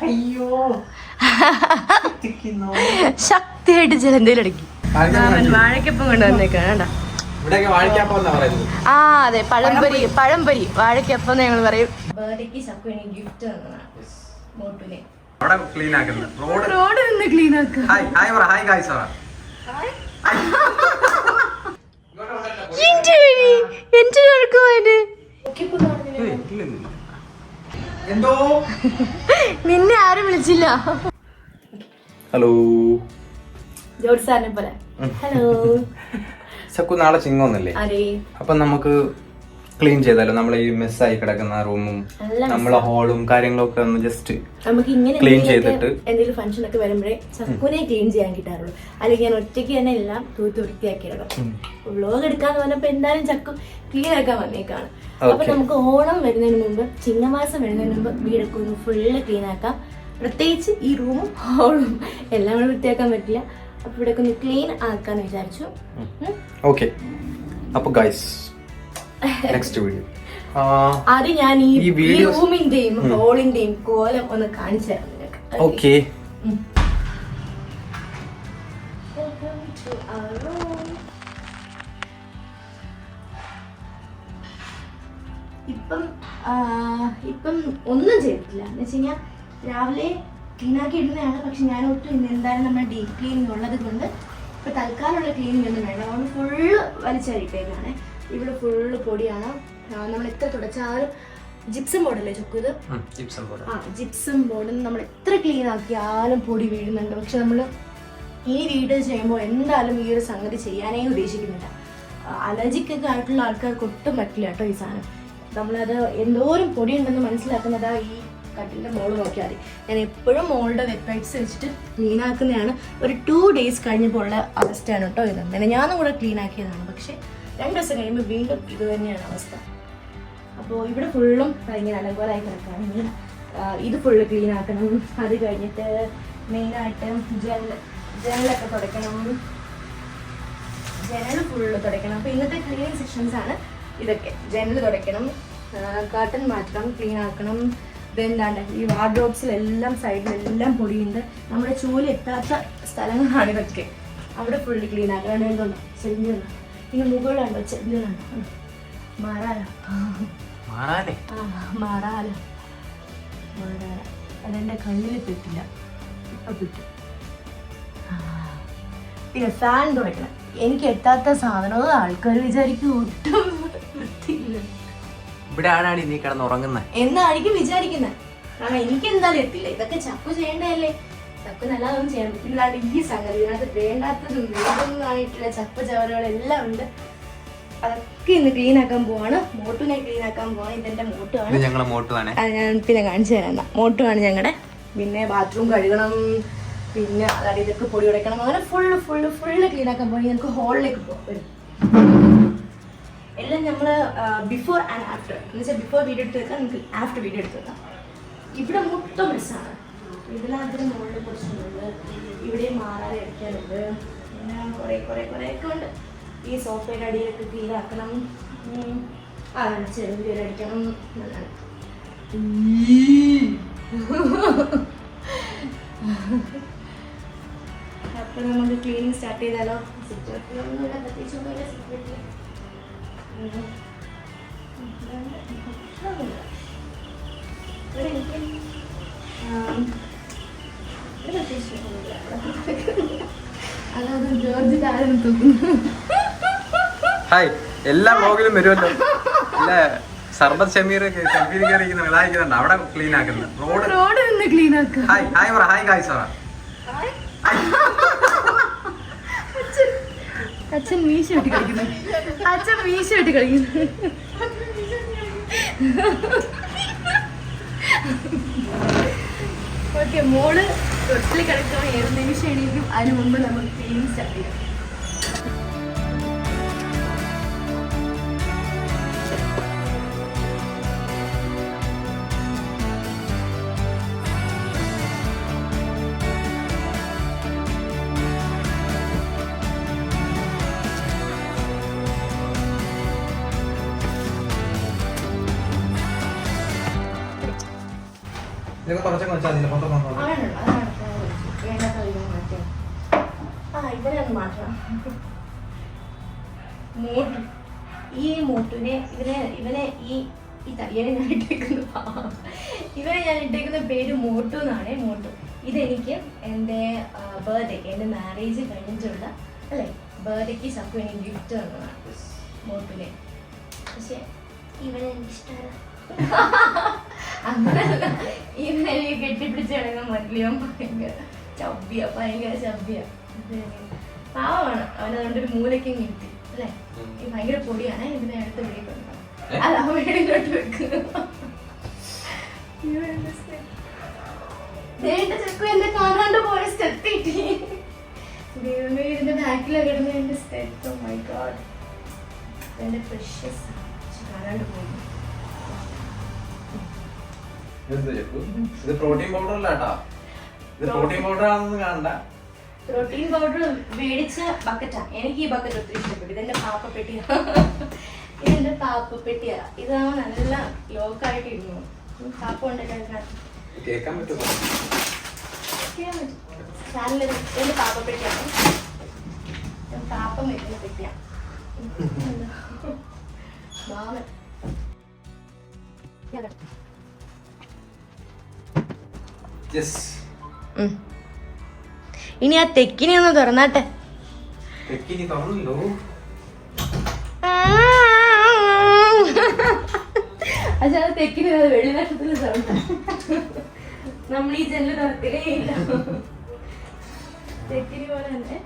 അയ്യോ ശക്തിയായിട്ട് ചില എന്തേലും അടക്കി വാഴക്കപ്പം കൊണ്ടുവന്നേക്കാണ്. ആ അതെ, പഴംപൊരി വാഴക്കപ്പം ഞങ്ങൾ പറയും. ബർത്ത്ഡേക്ക് ചക്കു ഗിഫ്റ്റ് തന്നതാണ് മോട്ടുവിനെ. റോഡ് നിന്ന് ക്ലീൻ ആക്കുക. നിന്നെ ആരും വിളിച്ചില്ല. ഹലോ ജോർജ് സാറിനെ പോലെ. ഹലോ ചക്കു, നാളെ ചിങ്ങോന്നല്ലേ? അപ്പൊ നമുക്ക് ക്ലീൻ ചെയ്താലോ? നമ്മളെ ഈ മെസ്സായി കിടക്കുന്ന റൂമും നമ്മളെ ഹോളും കാര്യങ്ങളൊക്കെ ഒന്ന് ജസ്റ്റ് നമുക്ക് ഇങ്ങനെ ക്ലീൻ ചെയ്തിട്ട് എന്തെങ്കിലും ഫംഗ്ഷൻ ഒക്കെ വരുമ്പോഴേ ചക്കുനെ ക്ലീൻ ചെയ്യാൻ കിട്ടാറുള്ളൂ. അല്ലെങ്കിൽ ഞാൻ ഒറ്റയ്ക്ക് തന്നെ എല്ലാം തൂത്ത് വൃത്തിയാക്കിയിടണം. വ്ലോഗ് എടുക്കാന്ന് പറഞ്ഞപ്പോ എന്തായാലും ചക്കു ക്ലീൻ ആക്കാൻ വന്നേക്കാണ്. അപ്പൊ നമുക്ക് ഓണം വരുന്നതിന് മുമ്പ്, ചിങ്ങമാസം വരുന്നതിന് മുമ്പ് വീടൊക്കെ ഒന്ന് ഫുള്ള് ക്ലീൻ ആക്കാം. പ്രത്യേകിച്ച് ഈ റൂമും ഹോളും എല്ലാം കൂടെ വൃത്തിയാക്കാൻ പറ്റില്ല. അപ്പൊ ഇവിടെ ഒന്ന് ക്ലീൻ ആക്കാന്ന് വിചാരിച്ചു. ഓക്കെ, അപ്പൊ ഗൈസ് നെക്സ്റ്റ് വീഡിയോ അത് ഞാൻ ഈ റൂമിന്റെയും ഹോളിന്റെയും കോലം ഒന്ന് കാണിച്ചു തരാം നിങ്ങൾക്ക്. ഓക്കെ, ഇപ്പം ഒന്നും ചെയ്തിട്ടില്ല എന്ന് വെച്ച് കഴിഞ്ഞാൽ രാവിലെ ക്ലീനാക്കി ഇടുന്നതാണ്. പക്ഷെ ഞാൻ ഒട്ടും ഇന്ന് എന്തായാലും നമ്മുടെ ഡീപ് ക്ലീനിങ് ഉള്ളത് കൊണ്ട് ഇപ്പൊ തൽക്കാലമുള്ള ക്ലീനിങ് ഒന്നും വേണ്ട. അതുകൊണ്ട് ഫുള്ള് വലിച്ചഴിട്ടേക്കാണ്. ഇവിടെ ഫുള്ള് പൊടിയാണ്. നമ്മൾ എത്ര തുടച്ചാലും ജിപ്സം ബോർഡല്ലേ ചൊക്കത്? ജിപ്സം ബോർഡിൽ നമ്മൾ എത്ര ക്ലീൻ ആക്കിയാലും പൊടി വീഴുന്നുണ്ട്. പക്ഷെ നമ്മൾ ഈ വീഡിയോ ചെയ്യുമ്പോൾ എന്തായാലും ഈ ഒരു സംഗതി ചെയ്യാനേ ഉദ്ദേശിക്കുന്നില്ല. അലർജിക്കൊക്കെ ആയിട്ടുള്ള ആൾക്കാർക്ക് ഒട്ടും പറ്റില്ല കേട്ടോ ഈ സാധനം. നമ്മളത് എന്തോരം പൊടി ഉണ്ടെന്ന് മനസ്സിലാക്കുന്നതാ ഈ കട്ടിൻ്റെ മോള് നോക്കിയാൽ മതി. ഞാൻ എപ്പോഴും മോളുടെ വെബ്സൈറ്റ്സ് വെച്ചിട്ട് ക്ലീൻ ആക്കുന്നതാണ്. ഒരു 2 days കഴിഞ്ഞപ്പോൾ ഉള്ള അവസ്ഥയാണ് കേട്ടോ ഇത്. അങ്ങനെ ഞാനും കൂടെ ക്ലീൻ ആക്കിയതാണ്. പക്ഷെ 2 ദിവസം കഴിയുമ്പോൾ വീണ്ടും ഇത് തന്നെയാണ് അവസ്ഥ. അപ്പോൾ ഇവിടെ ഫുള്ളും ഇങ്ങനെ അലങ്കോലായി കിടക്കുകയാണ്. ഇത് ഫുള്ള് ക്ലീൻ ആക്കണം. അത് കഴിഞ്ഞിട്ട് മെയിനായിട്ട് ജനലൊക്കെ തുടയ്ക്കണം. ജനൽ ഫുള്ള് തുടയ്ക്കണം. അപ്പോൾ ഇന്നത്തെ ക്ലീനിങ് സെക്ഷൻസ് ആണ് ഇതൊക്കെ. ജനൽ തുടയ്ക്കണം, കർട്ടൻ മാറ്റണം, ക്ലീൻ ആക്കണം. ഇതെന്താണ്ട് ഈ വാർഡ്രോബ്സിലെല്ലാം സൈഡിലെല്ലാം പൊടിയുണ്ട്. നമ്മുടെ ചൂല് എത്താത്ത സ്ഥലങ്ങളാണ് ഇതൊക്കെ. അവിടെ ഫുള്ള് ക്ലീൻ ആക്കണം. എന്തുണ്ടോ ചെല്ലുണ്ടോ? പിന്നെ മുകളിലുണ്ടോ ചെല്ലുണ്ടോ? മാറാല അതെന്റെ കണ്ണിൽ പെട്ടില്ല, ഇപ്പൊ പെട്ടു. പിന്നെ ഫാൻ തുടയ്ക്കണം. എനിക്ക് എത്താത്ത സാധനവും ആൾക്കാർ വിചാരിക്കും ഒട്ടും വൃത്തിയില്ല. ഇവിടെ ആണാണ് നീ കിടന്നുറങ്ങുന്നത് എന്നായിരിക്കും വിചാരിക്കുന്നത്. കാരണം എനിക്ക് എന്തായാലും എത്തില്ല. ഇതൊക്കെ ചക്കു ചെയ്യേണ്ടതല്ലേ. ചക്കു നല്ലതൊന്നും ചെയ്യാൻ പറ്റില്ല. ഈ സംഗതി ഇതിനകത്ത് വേണ്ടാത്തതും വേണ്ടതുമായിട്ടുള്ള ചപ്പ ചവറുകളെല്ലാം ഉണ്ട്. അതൊക്കെ ഇന്ന് ക്ലീൻ ആക്കാൻ പോവാണ്. മോട്ടുവിനെ ക്ലീൻ ആക്കാൻ പോവാണ്. ഇതെന്റെ മോട്ടുവാണ്. അത് ഞാൻ പിന്നെ കാണിച്ചു തരാം. മോട്ടുവാണ് ഞങ്ങളുടെ. പിന്നെ ബാത്റൂം കഴുകണം. പിന്നെ അതായത് ഇതൊക്കെ പൊടി ഉടയ്ക്കണം. അങ്ങനെ ഫുള്ള് ക്ലീൻ ആക്കാൻ പോയി. നമുക്ക് ഹോളിലേക്ക് പോകാം. എല്ലാം നമ്മൾ ബിഫോർ ആൻഡ് ആഫ്റ്റർ എന്ന് വെച്ചാൽ ബിഫോർ വീഡിയോ എടുത്ത് വെക്കാം, നമുക്ക് ആഫ്റ്റർ വീഡിയോ എടുത്ത് വെക്കാം. ഇവിടെ മൊത്തം മിസ്സാണ്. ഇതിനകത്തിന് മുകളിൽ കുറച്ചുണ്ട്. ഇവിടെയും മാറാതെ അടിക്കാനുണ്ട്. പിന്നെ കുറേ ഒക്കെ ഉണ്ട്. ഈ സോഫയുടെ അടിയിലൊക്കെ ക്ലീൻ ആക്കണം. അതാണ് ചെറുതിൽ അടിക്കണം. അപ്പൊ നമുക്ക് ക്ലീനിങ് സ്റ്റാർട്ട് ചെയ്താലോ? സിറ്റൊന്നുമില്ല, പ്രത്യേകിച്ചൊന്നുമില്ല. സിറ്റൊക്കെ അതൊന്നും ജോർജ് താരം തൂക്കുന്നു. ഹായ്, എല്ലാ വ്ലോഗിലും വരുമല്ലോ. ഇല്ല, സർബത്ത് ഷമീർ സെൽഫി കയറിയിരിക്കുന്ന വിളായിക്കുന്നുണ്ട്. അവിടെ ക്ലീൻ ആക്കുന്നത്. റോഡ് നിന്ന് ക്ലീൻ ആക്കുക. ഹായ് ഗായ്സ് പറ. അച്ഛൻ മീശ വെട്ടി കളിക്കുന്നു. ഓക്കെ, മോള് തൊട്ടിൽ കിടക്കാൻ ഏത് നിമിഷം എണീക്കും. അതിന് മുമ്പ് നമുക്ക് ക്ലീനിങ് സ്റ്റാർട്ട് ചെയ്യാം. ആണല്ലോ, അതാണ് വേണ്ടാത്ത ഇതൊന്നും മാറ്റിയാ. ഇവനെ ഒന്ന് മാറ്റണം. മോട്ടു, ഈ മോട്ടുവിനെ ഇവനെ ഈ തടിയനെ ഞാൻ ഇട്ടേക്കുന്ന പേര് മോട്ടു എന്നാണ്. മോട്ടു ഇതെനിക്ക് എൻ്റെ ബർത്ത്ഡേക്ക്, എൻ്റെ മാരേജ് കഴിഞ്ഞിട്ടുള്ള അല്ലേ ബർത്ത്ഡേക്ക് ചക്കു എനിക്ക് ഗിഫ്റ്റ് തന്നതാണ് മോട്ടുവിനെ. പക്ഷെ ഇവനെ എനിക്കിഷ്ടമല്ല. അങ്ങനല്ല, ഇവനെ കെട്ടിപ്പിടിച്ച് കിടക്കാൻ പറ്റില്ല. ഭയങ്കര ചബ്ബിയ. പാവമാണ്. അവനതുകൊണ്ടൊരു മൂലയ്ക്കും കിട്ടി അല്ലേ. ഈ ഭയങ്കര പൊടിയാണ്. ഇതിനെ അടുത്ത് വെളിയിട്ടുണ്ട്. അല്ല, വീടിലോട്ട് വെക്കുന്നു. ചെക്കു എന്നെ കാണാണ്ട് പോയ സ്റ്റെപ്പ് കിട്ടി. ദൈവമേ, ഇതിന്റെ ബാക്കിലാണ് കിടന്ന എന്റെ സ്റ്റെപ്പ്. ഓ മൈ ഗോഡ്, എന്റെ പ്രഷ്യസ് കാണാണ്ട് പോയി. ഇത് പ്രോട്ടീൻ പൗഡർ അല്ലാട്ടാ, ഇത് പ്രോട്ടീൻ പൗഡർ ആണെന്ന് കാണണ്ട. പ്രോട്ടീൻ പൗഡർ മേടിച്ച ബക്കറ്റാ. എനിക്ക് ഈ ബക്കറ്റ് ഒത്തിരി ഇഷ്ടപ്പെട്ടു. ഇതെന്റെ പാപ്പപ്പെട്ടിയാ. ഇതാ നല്ല ലോക്കായിട്ട് ഇരുന്നു. പാപ്പ ഉണ്ടല്ലോ കേൾക്കാൻ പറ്റുമോ? എന്റെ പാപ്പപ്പെട്ടിയാണ്. പാപ്പം വെക്കുന്ന പെട്ടിയാ. മാമൻ ഇനി ആ തെക്കിനെ ഒന്ന് തുറന്നാട്ടെ. തെക്കിനി തുറന്നല്ലോ. പക്ഷെ അത് തെക്കിന് വെള്ളിനക്ഷത്രത്തിൽ തുറന്ന. നമ്മൾ ഈ ജനല് തുറക്കലേ ഇല്ല. തെക്കിനി പോലെ തന്നെ.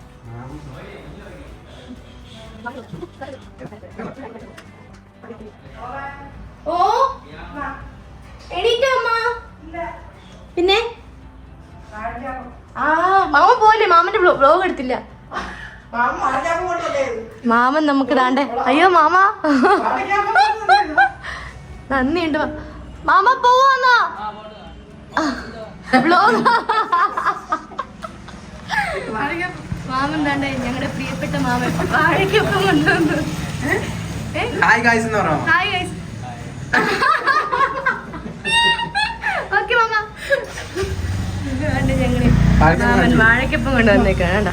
ഓ എണീറ്റോ അമ്മ? പിന്നെ മാമൻ പോലെ, മാമന്റെ വ്ലോഗ് എടുത്തില്ല. മാമൻ നമുക്ക് താണ്ടേ. അയ്യോ മാമ നന്ദിയുണ്ട്. മാമ പോവാന്നോ വ്ലോഗ്? മാമൻ താണ്ടേ, ഞങ്ങളുടെ പ്രിയപ്പെട്ട മാമൻ വാഴയ്ക്കൊപ്പം കൊണ്ടുവന്നു. ഹായ് ഗൈസ് എന്ന് പറയാം. Hi guys. Okay mama. മാമൻ വാഴയ്ക്കൊപ്പം കൊണ്ടുവന്നേക്കാണ്.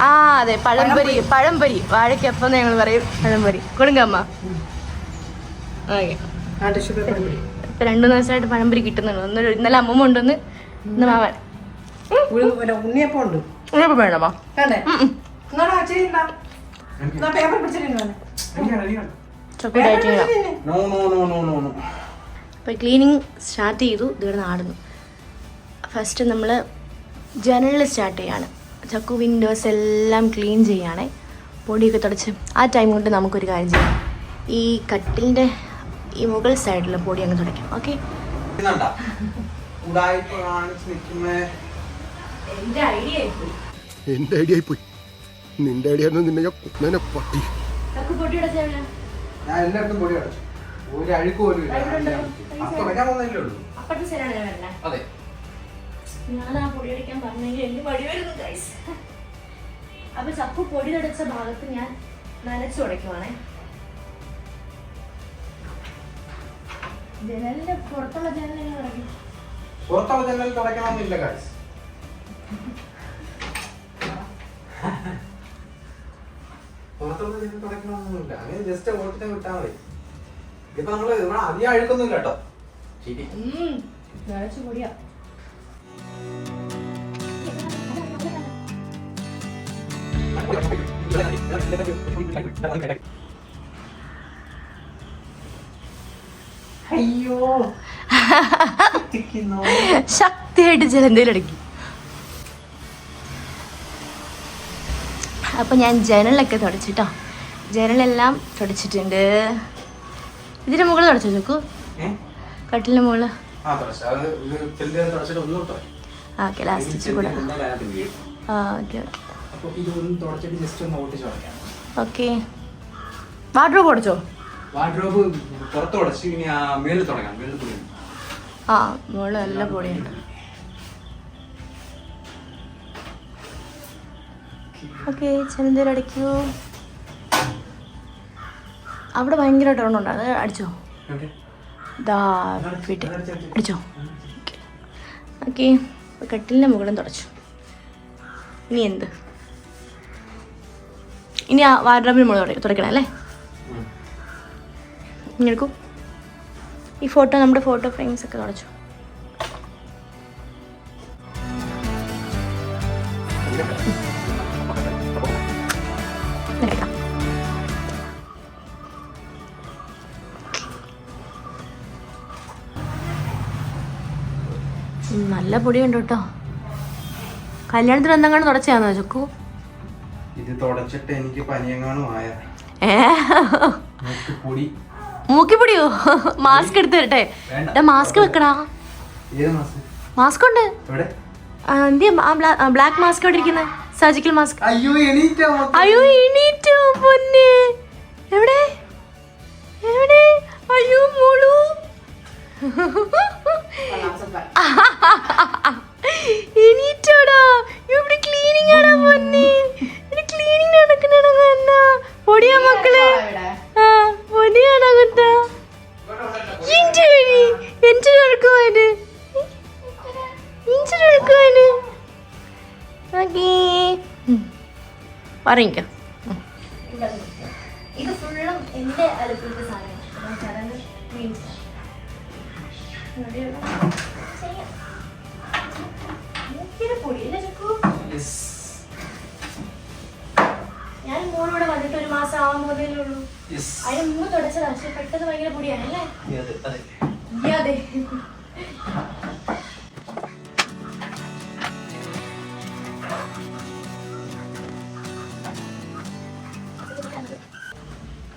ആ അതെ, പഴംപൊരി വാഴയ്ക്കൊപ്പം ഞങ്ങൾ പറയും. പഴംപൊരി കൊടുങ്കമ്മ. ഇപ്പൊ 2 ദിവസമായിട്ട് പഴംപൊരി കിട്ടുന്നുണ്ട്. ഇന്നലെ അമ്മൂമ്മ ഉണ്ടെന്ന്, ഇന്ന് മാമൻ. ഉണ്ണിയപ്പം വേണമോ? അപ്പൊ ക്ലീനിങ് സ്റ്റാർട്ട് ചെയ്തു. ഇതിവിടെ നാടുന്നു. ഫസ്റ്റ് നമ്മൾ ജനലിൽ സ്റ്റാർട്ട് ചെയ്യാണ്. ചക്കു വിൻഡോസ് എല്ലാം ക്ലീൻ ചെയ്യാണ്. പൊടിയൊക്കെ തുടച്ച് ആ ടൈം കൊണ്ട് നമുക്കൊരു കാര്യം ചെയ്യാം. ഈ കട്ടിലിൻ്റെ ഈ മുകൾ സൈഡിലെ പൊടി അങ്ങ് തുടയ്ക്കും. ഓക്കെ, എൻ്റെ ഐഡിയ പോയി. നിന്റെ ഐഡിയ നിന്നെ പട്ടി. ചക്കു പൊടി ഉടച്ചാ ഞാൻ എല്ലായിടത്തും പൊടി അടച്ചു. ഒരു അഴുക്ക് പോലും ഇല്ല. അപ്പത്തെ ശരിയാണ് ഞാൻ വരണേ. അതെ, ഞാൻ ആ പൊടി അടിക്കാൻ പറഞ്ഞെങ്കിൽ എനിക്ക് വടി വരുന്നു ഗൈസ്. അപ്പൊ ചക്കു പൊടി തുടച്ച ഭാഗത്ത് ഞാൻ നനച്ചു തുടയ്ക്കുവാണേ. ജനലിന്റെ പുറത്തുള്ള ജനൽ തുടയ്ക്കും. പുറത്തുള്ള ജനൽ തുടയ്ക്കണമെന്നില്ല ഗൈസ്. പുറത്തുള്ള ജനൽ തുടയ്ക്കണമെന്നൊന്നുമില്ല. അങ്ങനെ ജസ്റ്റ് ഓട്ടിട്ട് വിട്ടാൽ മതി. ഇപ്പൊ നമ്മള് അധികം അഴുക്കൊന്നുമില്ല കേട്ടോ. ശരി, നനച്ചു പൊടിയാ. അയ്യോ, ശക്തിയായിട്ട് ജലന്തയിലടക്കി. അപ്പൊ ഞാൻ ജനലൊക്കെ തുടച്ചിട്ടോ. ജനലെല്ലാം തുടച്ചിട്ടുണ്ട്. ഇതിന്റെ മുകളിൽ തുടച്ചോ ചക്കു? കട്ടിലിന്റെ മുകളിൽ. ഓക്കെ, ലാസ്റ്റ് കൂടെ. Okay okay. വാർഡ്രോബ് തുടച്ചോ? വാർഡ്രോബ് പുറത്ത് തുടച്ച് ഇനി മേളിൽ തുടങ്ങാം. മേളിൽ പൊടി. ആ മുകളിൽ നല്ല പൊടിയുണ്ട്. ഓക്കെ, ചെന്തേൽ അടിക്കൂ. അവിടെ ഭയങ്കര ടൗൺ ഉണ്ട്, അത് അടിച്ചോ? ദാ വിട്ട് പിടിച്ചോ. ഓക്കെ, കട്ടിലിൻ്റെ മുകളിലും തുടച്ചു. ഇനി എന്ത്? ഇനി ആ വാർഡ്രോബിന് മുകളിൽ തുടയ്ക്കണം അല്ലേ? ഇനി എടുക്കൂ. ഈ ഫോട്ടോ, നമ്മുടെ ഫോട്ടോ ഫ്രെയിംസ് ഒക്കെ തുടച്ചു. നല്ല പൊടിയുണ്ട് കേട്ടോ. കല്യാണത്തിന് എന്തെങ്കിലും തുടച്ചാന്നോ ചക്കു? ഇത് തുടച്ചിട്ട് എനിക്ക് പനിയെങ്ങാനും ആയ. മൂക്കിപ്പൊടിയോ? മാസ്ക് എടുത്ത് തരട്ടെ? മാസ്ക് വെക്കടാ. മാസ്ക് ഉണ്ട്. ബ്ലാക്ക് മാസ്ക് എവിടെ ഇരിക്കുന്നത്? Surgical mask. അയ്യോ എണീറ്റോ പൊന്നെ? എവിടെ എവിടെ? അയ്യോ മോളു, എണീറ്റോടാ. ഇവിടെ ക്ലീനിങ് ആണോ പൊന്നെ? ക്ലീനിങ് നടക്കണ പൊടിയാ മക്കളെ. പൊടിയാണോ കുട്ട? പറഞ്ഞോ. ഇത് ഫുള്ളും എന്റെ അടുപ്പിലത്തെ സാധനം. ഞാൻ മോളോടെ വന്നിട്ട് 1 മാസം ആവാൻ പോതേ ഉള്ളൂ. അതിന് മുമ്പ് തുടച്ചതാ. പക്ഷെ പെട്ടെന്ന് ഭയങ്കര പൊടിയാണല്ലേ? അതെ.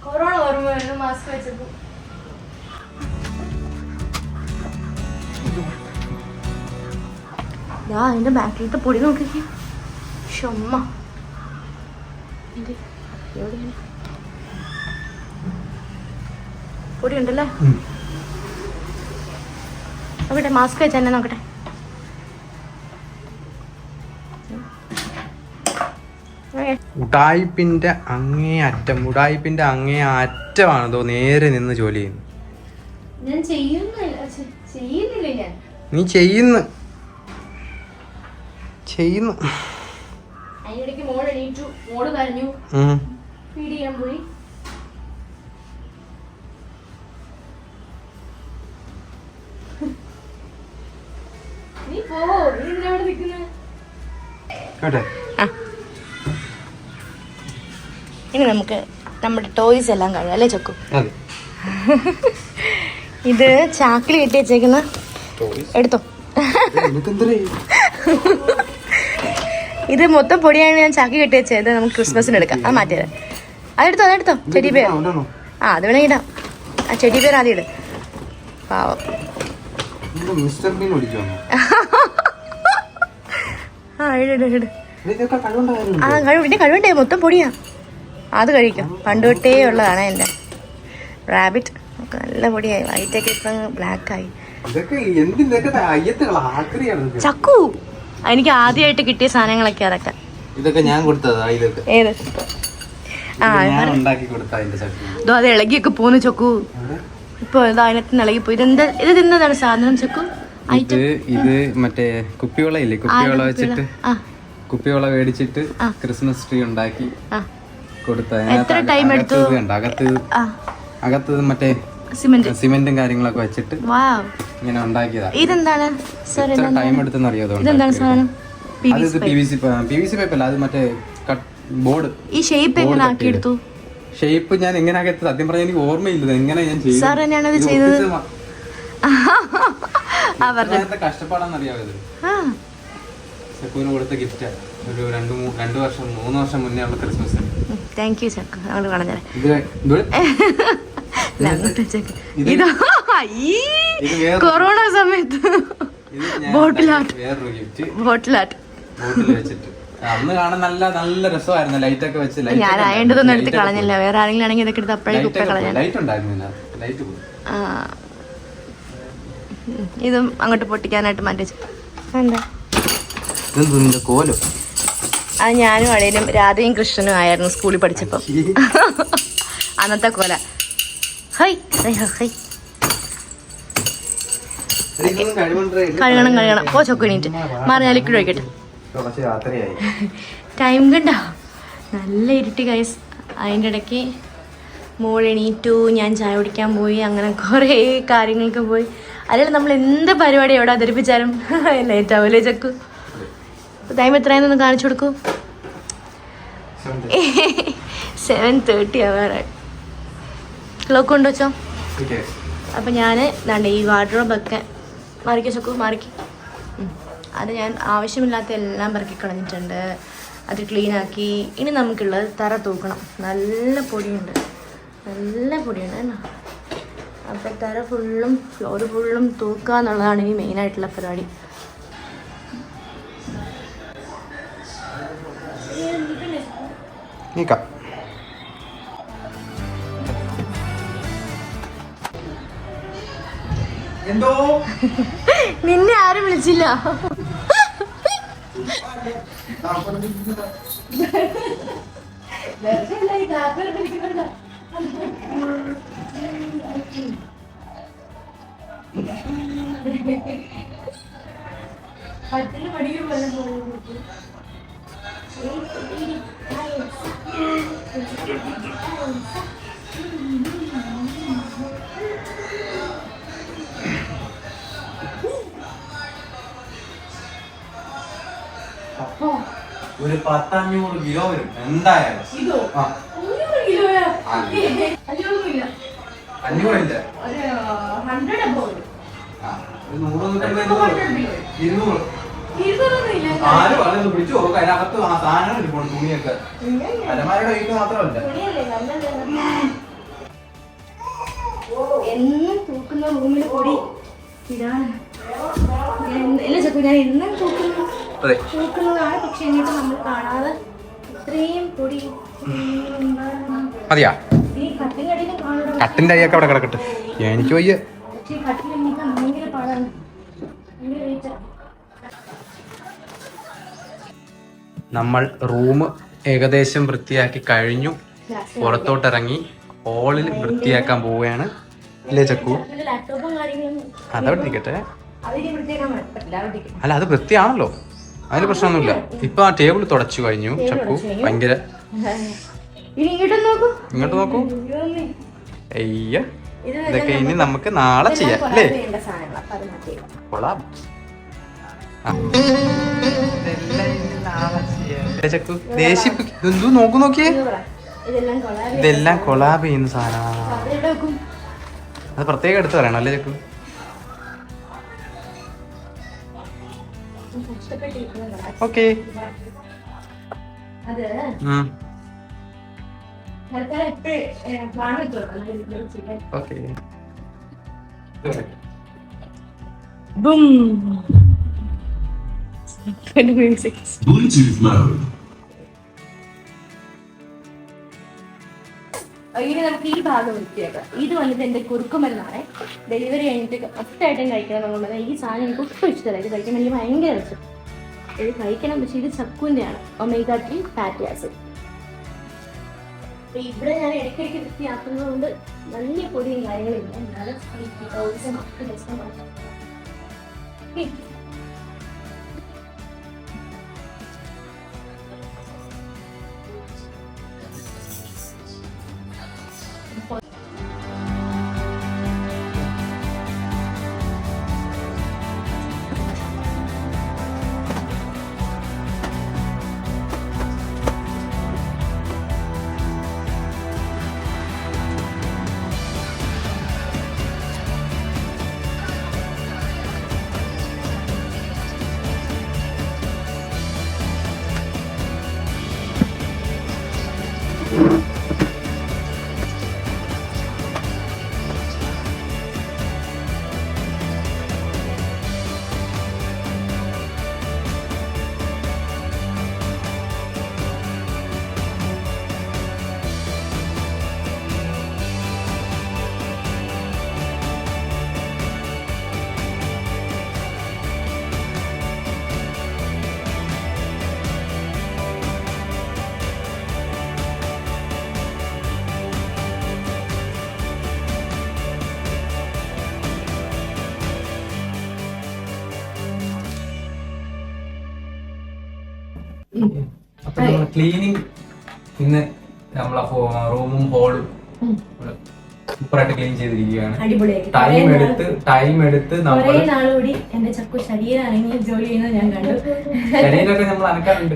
കൊറോണ ഓർമ്മ വരുന്നു മാസ്ക് വെച്ചപ്പോ. അതിന്റെ ബാക്കിലത്തെ പൊടി നോക്കിക്കേ. ഷമ്മ പൊടി ഉണ്ടല്ലേ? നോക്കട്ടെ, മാസ്ക് വെച്ച് തന്നെ നോക്കട്ടെ. ഉടായിപ്പിന്റെ അങ്ങേ അറ്റമാണോ നേരെ നിന്ന് ജോലി ചെയ്യുന്നു? ഞാൻ ചെയ്യുന്നില്ല. ഞാൻ നീ ചെയ്യുന്നു. അതിനിടയ്ക്ക് മോള് എണീറ്റു, മോള് കരഞ്ഞു, ഫീഡ് ചെയ്യാൻ പോയി. നീ പോ, നീ ഇതിനവിടെ നിൽക്കുന്നത്. ഇനി നമുക്ക് നമ്മുടെ ടോയ്സ് എല്ലാം കഴിയും അല്ലേ ചക്കു? ഇത് ചാക്കിൽ കെട്ടി വെച്ചേക്കുന്ന എടുത്തോ. ഇത് മൊത്തം പൊടിയാണ് ഞാൻ ചാക്കി കെട്ടി വെച്ചത്. നമുക്ക് ക്രിസ്മസിന് എടുക്കാം. അത് മാറ്റിയത്. അതെടുത്തോ. ചെടി പേർ. അത് വേണേ ഇടാം. ആ ചെടി പേർ ആദ്യം ഇട്. പാവം. ഇട്. കഴിവണ്ടേ? മൊത്തം പൊടിയാ. അത് കഴിക്കും. പണ്ട് തൊട്ടേ ഉള്ളതാണ് എൻ്റെ റാബിറ്റ്. നല്ല പൊടിയായി. വൈറ്റൊക്കെ ഇപ്പം ബ്ലാക്കായി. ചക്കു, എനിക്ക് ആദ്യമായിട്ട് കിട്ടിയ സാധനങ്ങളൊക്കെ അതൊക്കെ. ഇതൊക്കെ ഞാൻ കൊടുത്തതാ. ഇതൊക്കെ ഏത്? ഇതോ അത് ഇളകിയൊക്കെ പോന്നു ചക്കു. ഇപ്പൊ ഇതാ അതിനകത്ത് ഇളകിപ്പോ. ഇതെന്താണ് സാധനം ചക്കു? ഇത് മറ്റേ കുപ്പിവളയില്ലേ? കുപ്പിവള വെച്ചിട്ട് കുപ്പിവള മേടിച്ചിട്ട് ക്രിസ്മസ് ട്രീ ഉണ്ടാക്കി കൊടുത്ത. എത്ര ടൈം എടുത്തു? അകത്ത് മറ്റേ സിമെന്റും കാര്യങ്ങളൊക്കെ വെച്ചിട്ട് ഇങ്ങനെ ഉണ്ടാക്കിയതാ. ഇതെന്താണ് ടൈം എടുത്തെന്ന് അറിയാം. PVC പൈപ്പല്ല, അത് മറ്റേ ബോർഡ്. ഈ ഷേപ്പ് എങ്ങനെ ആക്കിയെടുത്തു? ഷേപ്പ് ഞാൻ എങ്ങനെ ആക്കിയത് സത്യം പറഞ്ഞാൽ എനിക്ക് ഓർമ്മയില്ല. എങ്ങനെ ഞാൻ ചെയ്തത്? കഷ്ടപ്പാടാന്നറിയാവത്. കൊടുത്ത ഗിഫ്റ്റ് ഒരു 3 വർഷം മുന്നേ ഉള്ള ക്രിസ്മസ്. Thank you ചക്കു. അങ്ങോട്ട് കളഞ്ഞേ. കൊറോണ സമയത്ത് വേറൊരു ഗിഫ്റ്റ് വെച്ചിട്ട് അന്ന് കാണാൻ നല്ല രസമായിരുന്നു. ലൈറ്റ് ഒക്കെ വെച്ച്. ഞാൻ ആയതൊന്നും എടുത്ത് കളഞ്ഞില്ല. വേറെ ആരെങ്കിലും ആണെങ്കിൽ ഇതൊക്കെ എടുത്ത് അപ്പഴേ കുപ്പ കളഞ്ഞ. ലൈറ്റ് ഉണ്ടായിരുന്നില്ല. ലൈറ്റ് പോയി. ഇതും അങ്ങോട്ട് പൊട്ടിക്കാനായിട്ട് മാറ്റി. എന്താ കോലം? അത് ഞാനും അളിയനും രാധയും കൃഷ്ണനും ആയിരുന്നു സ്കൂളിൽ പഠിച്ചപ്പോ. അന്നത്തെ കോല. High high high. കഴുകണം പോ ചൊക്കെ എണീറ്റ് മാറി ഞാൻ ലിക്വിഡ് വയ്ക്കട്ടെ. ടൈം കണ്ടോ നല്ല ഇരുട്ടി ഗൈസ്. അതിൻ്റെ ഇടയ്ക്ക് മോൾ എണീറ്റു, ഞാൻ ചായ കുടിക്കാൻ പോയി, അങ്ങനെ കുറേ കാര്യങ്ങൾക്ക് പോയി. അല്ലെങ്കിൽ നമ്മൾ എന്ത് പരിപാടി എവിടെ അവതരിപ്പിച്ചാലും ലേറ്റ് ആവില്ലേ ചക്കു? ടൈം എത്രയാണെന്നൊന്ന് കാണിച്ചു കൊടുക്കൂ. 7:30 ആവാറായി. ക്ലോക്ക് കൊണ്ടു വെച്ചോ. അപ്പം ഞാൻ ഈ വാർഡ്രോബൊക്കെ മാറിക്കോ ചക്കു, മാറിക്ക്. അത് ഞാൻ ആവശ്യമില്ലാത്ത എല്ലാം പെറുക്കി കളഞ്ഞിട്ടുണ്ട്, അത് ക്ലീനാക്കി. ഇനി നമുക്കുള്ളത് തറ തൂക്കണം. നല്ല പൊടിയുണ്ട് കേട്ടോ. അപ്പോൾ തറ ഫുള്ളും ഫ്ലോർ ഫുള്ളും തൂക്കുക എന്നുള്ളതാണ് ഇനി മെയിനായിട്ടുള്ള പരിപാടി. നിന്നെ ആരും വിളിച്ചില്ല. ഒരു 500 കിലോ വരും എന്തായാലും. 500 ആര് പറഞ്ഞു പിടിച്ചു നോക്കും. അതിനകത്ത് ആ സാധനങ്ങൾ ഇരിപ്പുണ്ട്, തുണിയൊക്കെ. അലമാരയുടെ വീട്ടിൽ മാത്രമല്ല. എന്നും തൂക്കുന്ന റൂമിൽ കൂടി ഇതാണ്. എല്ലാ ചക്കു ഞാൻ എന്നും തൂക്കുന്നതാണ്. പക്ഷെ എന്നിട്ട് നമ്മൾ കാണാതെ ഇത്രയും പൊടി. മതിയാ? ഈ കട്ടിലടിയിലും കാണുന്നത്. കട്ടിന്റെ അയ്യൊക്കെ അവിടെ കിടക്കട്ടെ, എനിക്ക് വയ്യ. പക്ഷെ കട്ടിലെണ്ണിക്കാൻ ഭയങ്കര പാടാണ്. നമ്മൾ റൂം ഏകദേശം വൃത്തിയാക്കി കഴിഞ്ഞു. പുറത്തോട്ടിറങ്ങി ഹോളിൽ വൃത്തിയാക്കാൻ പോവുകയാണ്. ഇല്ലേ ചക്കു? അതവിടെ നിൽക്കട്ടെ. അല്ല, അത് വൃത്തിയാണല്ലോ, അതിന് പ്രശ്നമൊന്നുമില്ല. ഇപ്പൊ ആ ടേബിൾ തുടച്ചു കഴിഞ്ഞു ചക്കു. ഭയങ്കര ഇങ്ങോട്ട് നോക്കൂ. അയ്യ, ഇതൊക്കെ ഇനി നമുക്ക് നാളെ ചെയ്യാം അല്ലേ? കൊള്ളാം. ചക്കു ദേഷ്യപ്പിക്കും. നോക്കിയേ, ഇതെല്ലാം കൊളാബ് ചെയ്യുന്ന സാധനമാണ്. അത് പ്രത്യേകം എടുത്ത് പറയണം അല്ലേ ചക്കു? ഓക്കെ. ഇനി നമുക്ക് ഈ ഭാഗം വൃത്തിയാക്കാം. ഇത് വന്നിട്ട് എൻ്റെ കുറുക്കുമരുന്നാണ്. ഡെലിവറി കഴിഞ്ഞിട്ട് ഫസ്റ്റായിട്ടും കഴിക്കണം എന്നുള്ളത്. ഈ സാധനം എനിക്ക് ഒട്ടും ഇഷ്ടമല്ല. ഇത് കഴിക്കാൻ എനിക്ക് ഭയങ്കര ഇഷ്ടം. ഇത് കഴിക്കണം. പക്ഷെ ഇത് ചക്കുവിൻ്റെയാണ്, ഒമേഗ 3 ഫാറ്റി ആസിഡ്. അപ്പൊ ഇവിടെ ഞാൻ ഇടയ്ക്കിടയ്ക്ക് വൃത്തിയാക്കുന്നത് കൊണ്ട് വലിയ പൊടിയും കാര്യങ്ങളില്ല. എന്നാലും അപ്പൊ നമ്മൾ ക്ലീനിങ് ഇന്ന് നമ്മളെ റൂമും ഹോളും സൂപ്പറായിട്ട് ക്ലീൻ ചെയ്തിരിക്കുകയാണ്. ടൈം എടുത്ത് കുറേ നാളുകൂടി എന്റെ ചക്കു ശരീരം അനങ്ങി ജോലി ചെയ്യുന്നത് ഞാൻ കണ്ടു. ശരീരമൊക്കെ നമ്മൾ അനക്കാറുണ്ട്,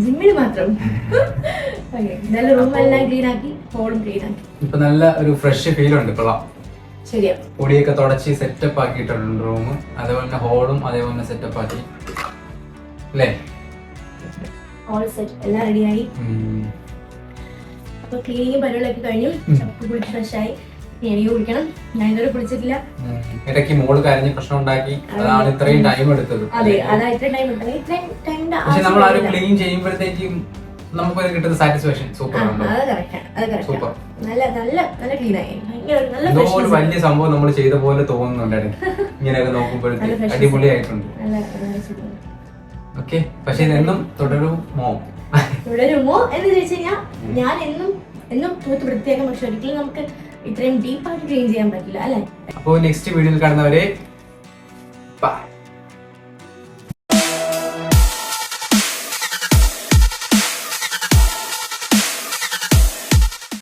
ജിമ്മിന് മാത്രം. നല്ല റൂമെല്ലാം ക്ലീൻ ആക്കി, ഹോളും ക്ലീൻ ആക്കി. ഇപ്പൊ നല്ല ഒരു ഫ്രഷ് ഫീൽ ഉണ്ട്. കൊള്ളാം. ശരിയാ. പൊടിയൊക്കെ തുടച്ച് സെറ്റപ്പ് ആക്കിയിട്ടുണ്ട് റൂം. അതേപോലെ തന്നെ ഹോളും അതേപോലെ സെറ്റപ്പ് ആക്കി അല്ലേ? ഓൾ സെറ്റ് എല്ലാം റെഡിയായി. അപ്പൊ ക്ലീനിങ് പരിപാടിയൊക്കെ കഴിഞ്ഞു. ചക്കു കുളിച്ച് ഫ്രഷായി. എനിക്ക് കുളിക്കണം. ഞാൻ ഇതുവരെ കുളിച്ചിട്ടില്ല. ഇടയ്ക്ക് മോള് കരഞ്ഞ് പ്രശ്നം ഉണ്ടാക്കി. അതാണ് ഇത്രയും ടൈം എടുത്തത്. അതെ, അതാ ഇത്രയും ടൈം എടുത്തത്. പക്ഷെ നമ്മൾ ആരും ക്ലീൻ ചെയ്യുമ്പോഴത്തേക്കും നമുക്ക് കിട്ടുന്ന സാറ്റിസ്ഫാക്ഷൻ സൂപ്പർ ആണ്. സൂപ്പർ. എന്തോ ഒരു വലിയ സംഭവം നമ്മൾ ചെയ്ത പോലെ തോന്നുന്നുണ്ട് ഇങ്ങനെയൊക്കെ നോക്കുമ്പോഴത്തേക്ക്. അടിപൊളിയായിട്ടുണ്ട്. ഓക്കെ. പക്ഷെ ഇതെന്നും തുടരുമോ എന്ന് ചോദിച്ചു കഴിഞ്ഞാൽ ഞാൻ എന്നും തൂത്ത് വൃത്തിയാക്കാം. പക്ഷെ ഒരിക്കലും നമുക്ക് ഇത്രയും ഡീപ്പായിട്ട് ക്ലീൻ ചെയ്യാൻ പറ്റില്ല അല്ലെ? അപ്പോൾ നെക്സ്റ്റ് വീഡിയോയിൽ കാണുന്നവരെ